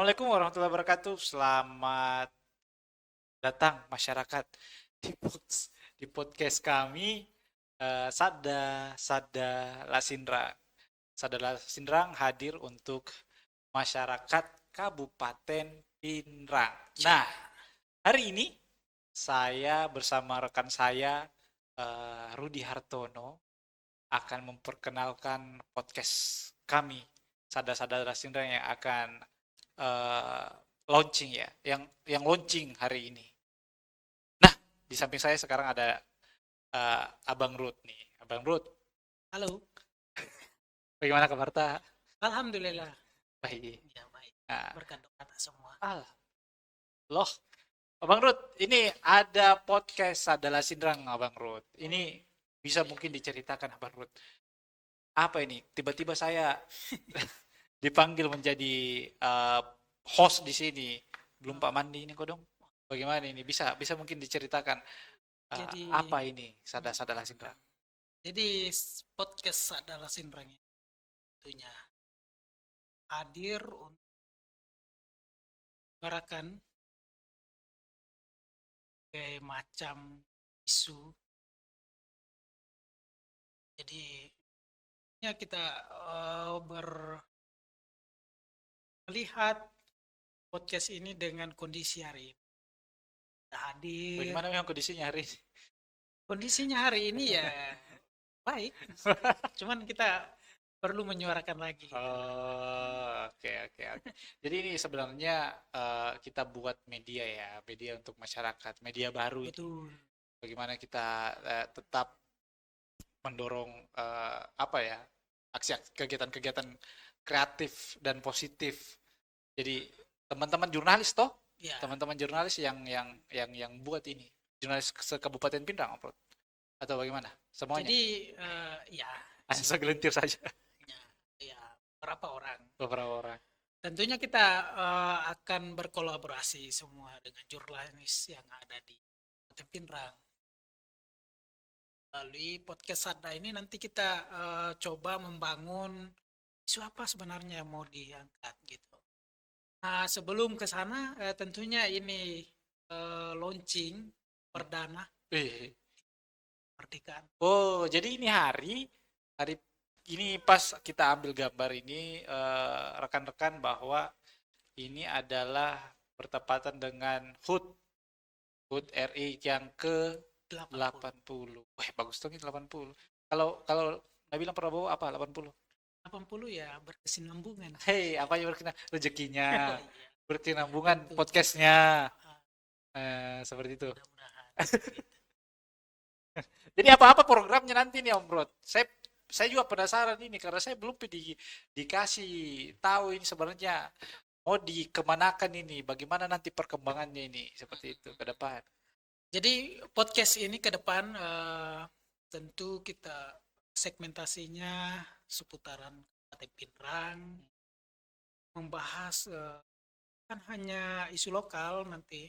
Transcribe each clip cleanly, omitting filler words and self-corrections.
Assalamualaikum warahmatullahi wabarakatuh. Selamat datang masyarakat di podcast kami Sada Lasindrang. Sada Lasindrang hadir untuk masyarakat Kabupaten Pinrang. Nah, hari ini saya bersama rekan saya Rudi Hartono akan memperkenalkan podcast kami Sada Lasindrang yang akan eh, launching ya, yang launching hari ini. Nah, di samping saya sekarang ada Abang Ruth nih. Abang Ruth, Halo, bagaimana kabar ta? alhamdulillah. Baik. Ya baik, Nah, berkat doa semua. loh, Abang Ruth, ini ada podcast adalah Sindrang, Abang Ruth. Ini bisa mungkin diceritakan, Abang Ruth. Apa ini? Tiba-tiba saya dipanggil menjadi host di sini. Belum Pak Mandi ini kok dong. Bagaimana ini? Bisa mungkin diceritakan Jadi, apa ini Sada Lasindrang? podcast adalah Sindrang tentunya hadir untuk menyuarakan berbagai macam isu. Jadi, ya kita melihat podcast ini dengan kondisi hari ini. Kita hadir, Bagaimana memang kondisinya hari ini? kondisinya hari ini ya baik, cuman kita perlu menyuarakan lagi gitu. Oh, oke oke oke. Jadi ini sebenarnya kita buat media ya, media untuk masyarakat, media baru ini. Betul, Bagaimana kita tetap mendorong apa ya, aksi kegiatan-kegiatan kreatif dan positif. Jadi teman-teman jurnalis toh, ya. teman-teman jurnalis yang buat ini, jurnalis se-Kabupaten Pinrang, Bro. Atau bagaimana? Semuanya? Jadi ya Hanya segelintir saja, ya, ya berapa orang. beberapa orang. Tentunya kita akan berkolaborasi semua dengan jurnalis yang ada di Kota Pinrang. Melalui podcast Sada ini nanti kita coba membangun isu apa sebenarnya yang mau diangkat gitu. Nah, sebelum ke sana tentunya ini launching perdana Eh, kemerdekaan. oh, jadi ini hari ini pas kita ambil gambar ini rekan-rekan bahwa ini adalah bertepatan dengan HUT RI yang ke 80. 80. Wah, bagus dong ini 80. Kalau kalau Nabila Prabowo apa 80? 80 ya berkesinambungan. Hei, apa yang berkenan rezekinya, Oh iya, berkesinambungan tentu. podcastnya, Ah, seperti itu. mudah-mudahan seperti itu. Jadi apa-apa programnya nanti nih Om Rod. Saya juga penasaran ini karena saya belum dikasih tahu ini sebenarnya mau dikemanakan ini, bagaimana nanti perkembangannya ini seperti itu ke depan. Jadi podcast ini ke depan tentu kita segmentasinya seputaran Kabupaten Pinrang, membahas kan hanya isu lokal nanti,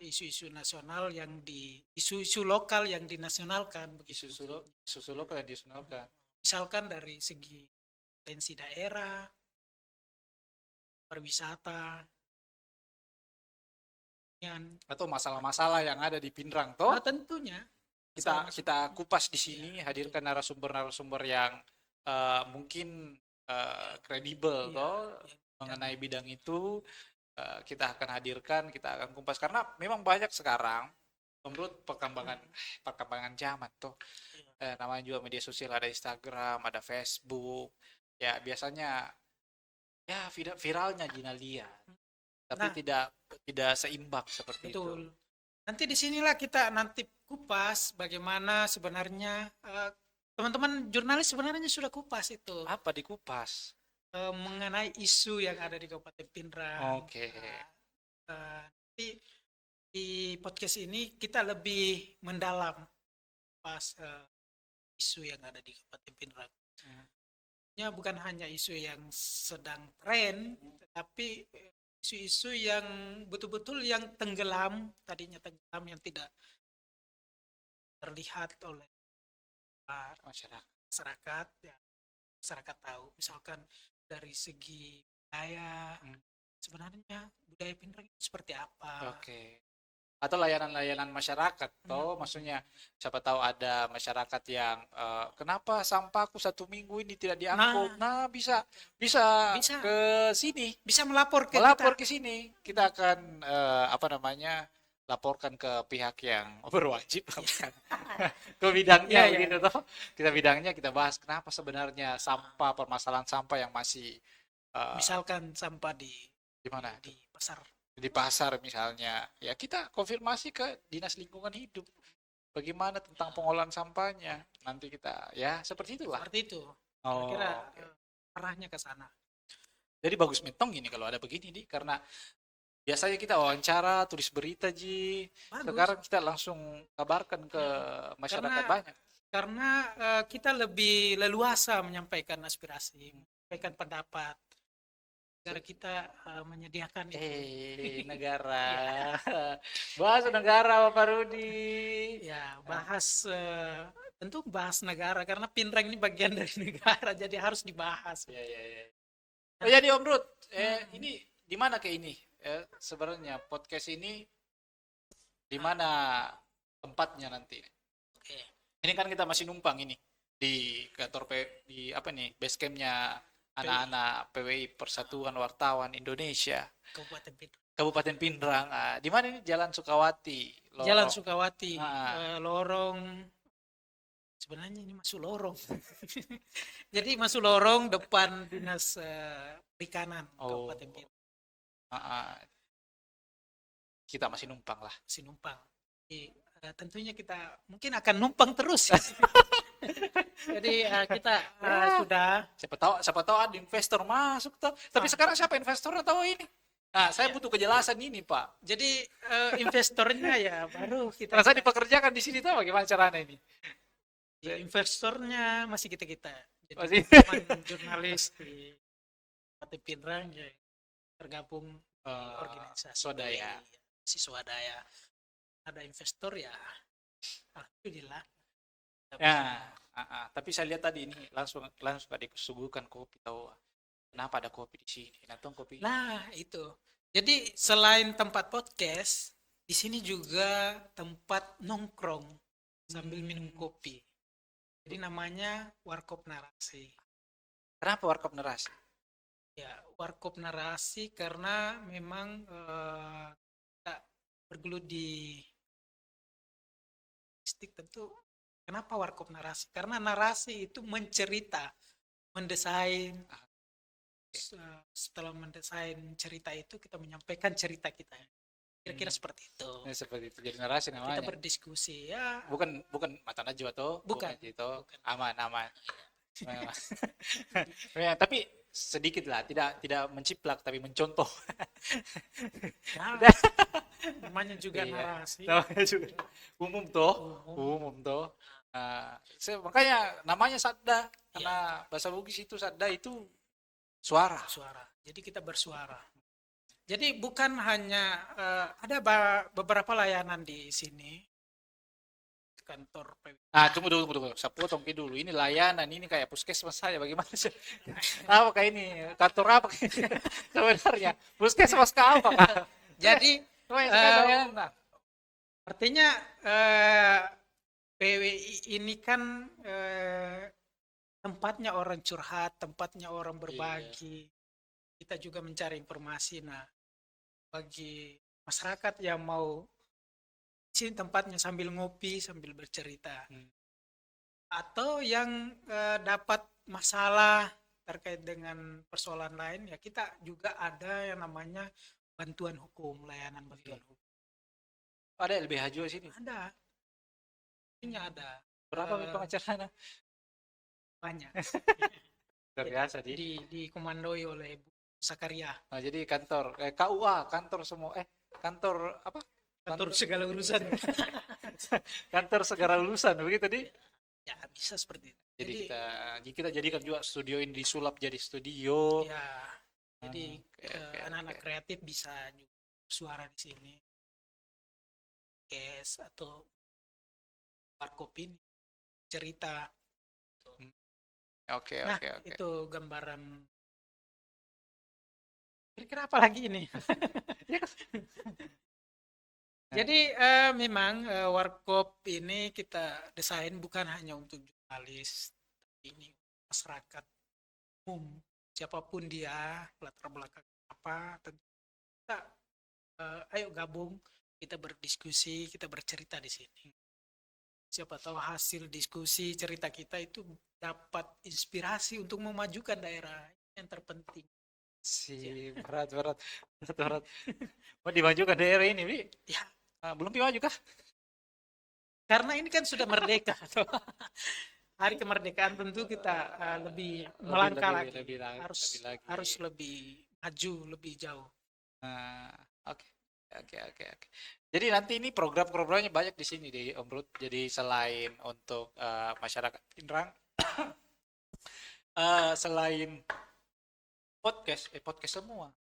isu-isu nasional yang isu-isu lokal yang dinasionalkan begitu. Isu lokal yang disunahkan. Misalkan dari segi potensi daerah, pariwisata, yang Atau masalah-masalah yang ada di Pinrang toh tentunya kita kupas di sini, ya, hadirkan narasumber-narasumber yang mungkin kredibel ya, toh mengenai bidang itu. Kita akan hadirkan, kita akan kupas karena memang banyak sekarang menurut perkembangan zaman tuh namanya juga media sosial, ada Instagram, ada Facebook, ya biasanya ya viralnya Gina lihat tapi nah tidak seimbang seperti itu. betul. Nanti disinilah kita nanti kupas bagaimana sebenarnya teman-teman jurnalis sebenarnya sudah kupas itu Apa dikupas? mengenai isu yang ada di Kabupaten Pinrang. Oke. Nanti di podcast ini kita lebih mendalam pas isu yang ada di Kabupaten Pinrang. Ya bukan hanya isu yang sedang tren, tetapi isu-isu yang betul-betul yang tenggelam, tadinya tenggelam yang tidak terlihat oleh Masyarakat. masyarakat, ya masyarakat tahu. Misalkan dari segi budaya. Hmm. Sebenarnya budaya Pinrang itu seperti apa? Oke. Atau layanan-layanan masyarakat, toh Hmm. maksudnya siapa tahu ada masyarakat yang kenapa sampahku 1 minggu ini tidak diangkut. Nah, Nah, bisa bisa bisa ke sini, bisa melapor ke melapor kita. ke sini. Kita akan apa namanya? Laporkan ke pihak yang berwajib, bukan? Ke bidangnya Iya, ya. begitu toh. Kita bidangnya kita bahas kenapa sebenarnya sampah, permasalahan sampah yang masih eh, Misalkan sampah di mana di tuh? pasar. Di pasar misalnya, ya kita konfirmasi ke Dinas Lingkungan Hidup. Bagaimana tentang pengolahan sampahnya? Nanti kita, ya seperti itulah. Seperti itu. Kira-kira Oh, oke. arahnya ke sana. Jadi bagus metong ini kalau ada begini, Di, karena biasanya kita wawancara, tulis berita, Ji. Bagus. Sekarang kita langsung kabarkan ke masyarakat Karena banyak. karena kita lebih leluasa menyampaikan aspirasi, menyampaikan pendapat. Negara kita menyediakan itu. Negara. Ya, Bahasa negara, Bapak Rudi. ya bahas tentu bahas negara karena Pinrang ini bagian dari negara, jadi harus dibahas. Ya, ya, ya. Oh jadi Om Rud, Hmm, ini di mana ke ini? Sebenarnya podcast ini di mana tempatnya nanti? oke. Ini kan kita masih numpang ini di kantor di apa nih base campnya PWI, anak-anak PWI Persatuan Wartawan Indonesia Kabupaten Pinrang. Kabupaten Pinrang. Di mana ini Jalan Sukawati, Jalan lorong. Sukawati, Ah, lorong. Sebenarnya ini masuk lorong. Jadi masuk lorong depan Dinas Perikanan oh, Kabupaten Pinrang, ah, ah. Kita masih numpang lah. Sinumpang. Jadi, tentunya kita mungkin akan numpang terus. Jadi kita Ya, sudah siapa tahu ada investor masuk tuh. Tapi ah, sekarang siapa investornya tahu ini? Nah, saya ya. butuh kejelasan ini, Pak. Jadi investornya ya baru kita, Karena saya dipekerjakan di sini tuh bagaimana caranya ini? investornya masih kita. Jadi Masih teman jurnalis di Kabupaten Pinrang ya tergabung di organisasi swadaya. PWI, si swadaya. Ada investor ya, alhamdulillah. Ya, tapi saya lihat tadi ini langsung langsung ada disuguhkan kopi tahu. Kenapa ada kopi di sini? Nonton kopi. Nah, itu. Jadi selain tempat podcast, di sini juga tempat nongkrong sambil minum kopi. Jadi namanya Warkop Narasi. Kenapa warkop nerasi? Ya, Warkop Narasi karena memang kita bergelut di logistik tentu. Kenapa Warkop Narasi? Karena narasi itu mencerita, mendesain. Setelah mendesain cerita itu kita menyampaikan cerita kita. Kira-kira seperti itu. Ya, seperti itu jadi narasi Kita namanya. berdiskusi ya. Bukan mata najwa tuh, Bukan, gitu. bukan. Aman, aman. Ya, tapi sedikit lah, tidak menciplak tapi mencontoh. Ya, namanya juga Iya. narasi. Namanya juga umum toh, Umum. umum toh. Makanya namanya sadda Ya, karena bahasa Bugis itu sadda itu suara. suara. Jadi kita bersuara. Jadi bukan hanya ada beberapa layanan di sini kantor PWI. Tunggu dulu. Saya potong dulu. Ini layanan, ini kayak puskesmas saya. Bagaimana sih? Apa kayak ini? Kantor apa kayak ini? Sebenarnya puskesmas ke apa? Kak? Jadi Cuma yang sekarang layanan. Nah. artinya PWI ini kan tempatnya orang curhat, tempatnya orang berbagi. Kita juga mencari informasi. Nah, bagi masyarakat yang mau sini tempatnya sambil ngopi, sambil bercerita. Atau yang dapat masalah terkait dengan persoalan lain, ya kita juga ada yang namanya bantuan hukum, layanan bantuan hukum. Ada LBH juga sini. Ada, ini ada Berapa pengacaranya? banyak. Terbiasa di. Dikomandoi oleh Bu Sakaria. Nah, jadi kantor KUA, kantor semua kantor apa? Kantor segala urusan. Kantor segala lulusan begitu di. Ya bisa seperti itu. Jadi kita jadikan juga studio ini disulap jadi studio. Ya, jadi Oke, anak-anak oke. kreatif bisa juga suara di sini. Kes atau warkop ini cerita. Oke, Nah, oke. itu gambaran Kira-kira apa lagi ini? Ya kan? Jadi memang Warkop ini kita desain bukan hanya untuk jurnalis, tapi ini masyarakat umum, siapapun dia, latar belakang apa, tentu kita ayo gabung, kita berdiskusi, kita bercerita di sini. Siapa tahu hasil diskusi cerita kita itu dapat inspirasi untuk memajukan daerah yang terpenting. Si berat berat berat berat. Mau dimajukan daerah ini, Bi? Ya, Belum dimaju kah? karena ini kan sudah merdeka. Hari kemerdekaan tentu kita lebih melangkah lagi, harus lebih lagi. harus lebih maju, lebih jauh. Nah, oke. Oke. Jadi nanti ini program-programnya banyak di sini deh, Om Rut. Jadi selain untuk masyarakat Pinrang, selain podcast semua.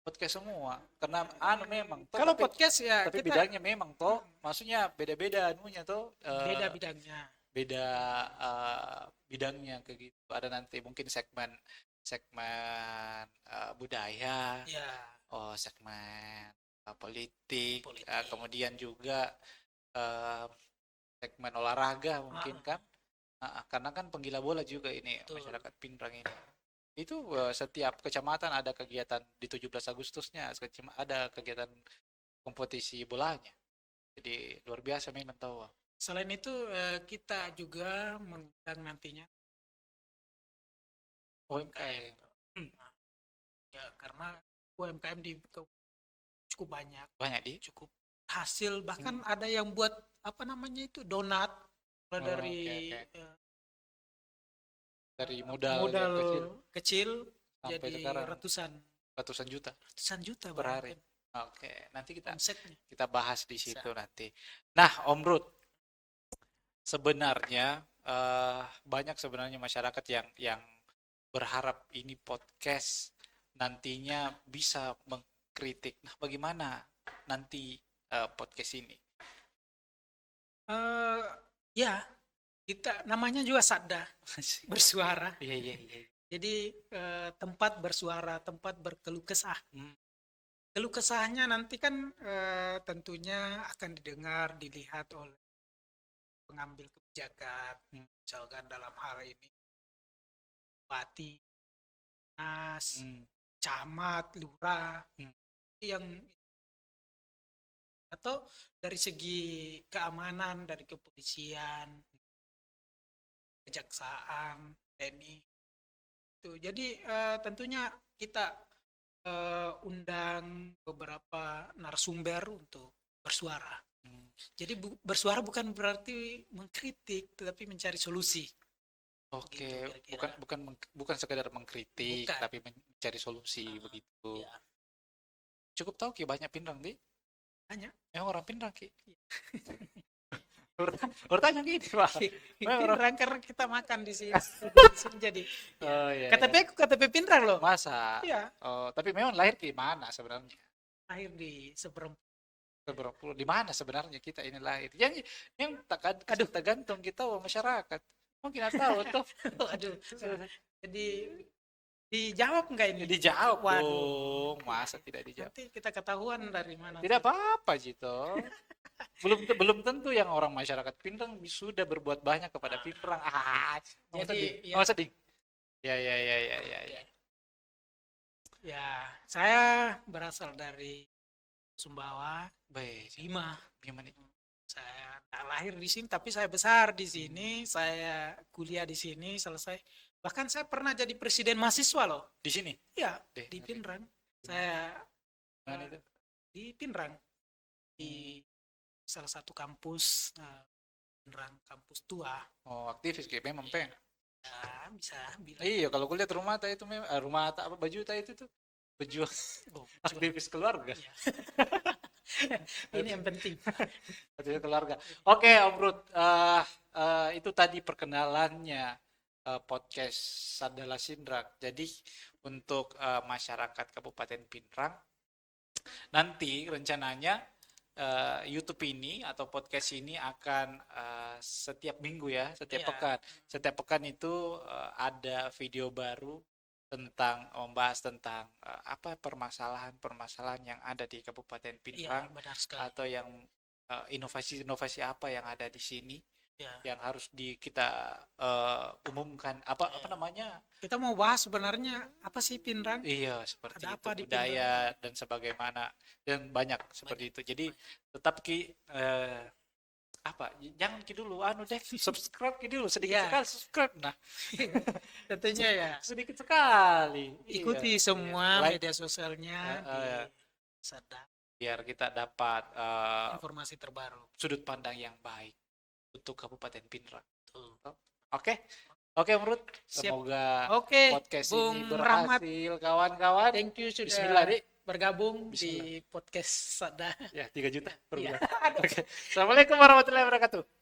Podcast semua. Karena memang toh, Kalau tapi, podcast ya tapi kita bidangnya memang toh, maksudnya beda-beda anunya toh, beda bidangnya. beda bidangnya kayak gitu. Ada nanti mungkin segmen segmen budaya, Ya, segmen politik, politik. kemudian juga eh, segmen olahraga mungkin kan. Karena kan penggila bola juga ini Betul. masyarakat Pinrang ini. Itu setiap kecamatan ada kegiatan di 17 Agustusnya, ada kegiatan kompetisi bolanya. Jadi luar biasa memang tahu. Selain itu kita juga mengundang nantinya UMKM. Nah, ya karena UMKM cukup banyak, Banyak di. cukup hasil, bahkan ada yang buat apa namanya itu donat mulai dari Oke. Dari modal modal yang kecil kecil sampai jadi sekarang ratusan juta juta per hari. bahkan Oke, nanti kita omsetnya. bahas di situ nanti. Nah, Om Rut, sebenarnya banyak sebenarnya masyarakat yang berharap ini podcast nantinya bisa mengkritik. Nah, bagaimana nanti podcast ini? Ya, kita namanya juga Sadda, bersuara. Iya. Jadi tempat bersuara, tempat berkeluh kesah. Keluh kesahnya nanti kan tentunya akan didengar, dilihat oleh pengambil kebijakan, misalkan dalam hal ini bupati, dinas, camat, lurah, yang atau dari segi keamanan, dari kepolisian, kejaksaan, TNI. Itu. Jadi tentunya kita undang beberapa narasumber untuk bersuara. Jadi bersuara bukan berarti mengkritik, tetapi mencari solusi. Oke, Gitu, bukan sekedar mengkritik, bukan. tapi mencari solusi begitu. Ya. Cukup tahu Ki banyak Pinrang di? Banyak. Orang Pinrang Ki. Bertanya gini Pak. Pinrang karena kita makan di sini. Jadi Iya. KTP ku KTP Pinrang loh. Masa? Iya. Oh, tapi memang lahir di mana sebenarnya? Lahir di Seberempu. Di mana sebenarnya kita ini lahir? Yang tergantung kita masyarakat. Mungkin tahu tuh. Aduh. Jadi dijawab enggak ini? Dijawab Waduh. dong. Masa tidak dijawab? Nanti kita ketahuan dari mana. Tidak apa-apa Jito. belum tentu yang orang masyarakat Pinrang sudah berbuat banyak kepada Pinrang. Jadi sedih. Ya. Ya, saya berasal dari Sumbawa, Baik. Bima. Gimana? Saya tak lahir di sini, tapi saya besar di sini. Saya kuliah di sini, selesai. Bahkan saya pernah jadi presiden mahasiswa loh. Di sini? Ya, di Pinrang. Saya Mana itu? di Pinrang, di salah satu kampus Pinrang, kampus tua. Oh, aktivis kayak memang peng. Ya, bisa bilang. Iya, kalau kulihat rumah itu memang rumah apa baju itu tuh pejuang aktivis keluarga. Iya. Ini yang penting. Aktivis keluarga. Oke, Om Rut, itu tadi perkenalannya podcast Sadala Sindrak. Jadi untuk masyarakat Kabupaten Pinrang, nanti rencananya YouTube ini atau podcast ini akan setiap minggu ya, setiap pekan. Setiap pekan itu ada video baru tentang membahas tentang apa permasalahan-permasalahan yang ada di Kabupaten Iya, Pinrang benar sekali. atau yang inovasi-inovasi apa yang ada di sini Ya. yang harus kita umumkan apa namanya. Kita mau bahas sebenarnya apa sih Pinrang? Iya, seperti Ada itu apa di budaya dan sebagaimana dan banyak seperti itu. Jadi tetap apa? Jangan dulu deh subscribe dulu sedikit Iya. sekali subscribe. Nah, Tentunya ya. sedikit sekali. Ikuti Iya, semua like, media sosialnya di Sada, biar kita dapat informasi terbaru. sudut pandang yang baik untuk Kabupaten Pinrang. Betul. Oke, menurut Siap. semoga Oke, podcast Bung ini Rahmat. berhasil, kawan-kawan. Thank you sudah Bismillah, Dik. bergabung Bismillah. di podcast Sada. Ya, 3 juta per Iya. bulan. Oke. Assalamualaikum warahmatullahi wabarakatuh.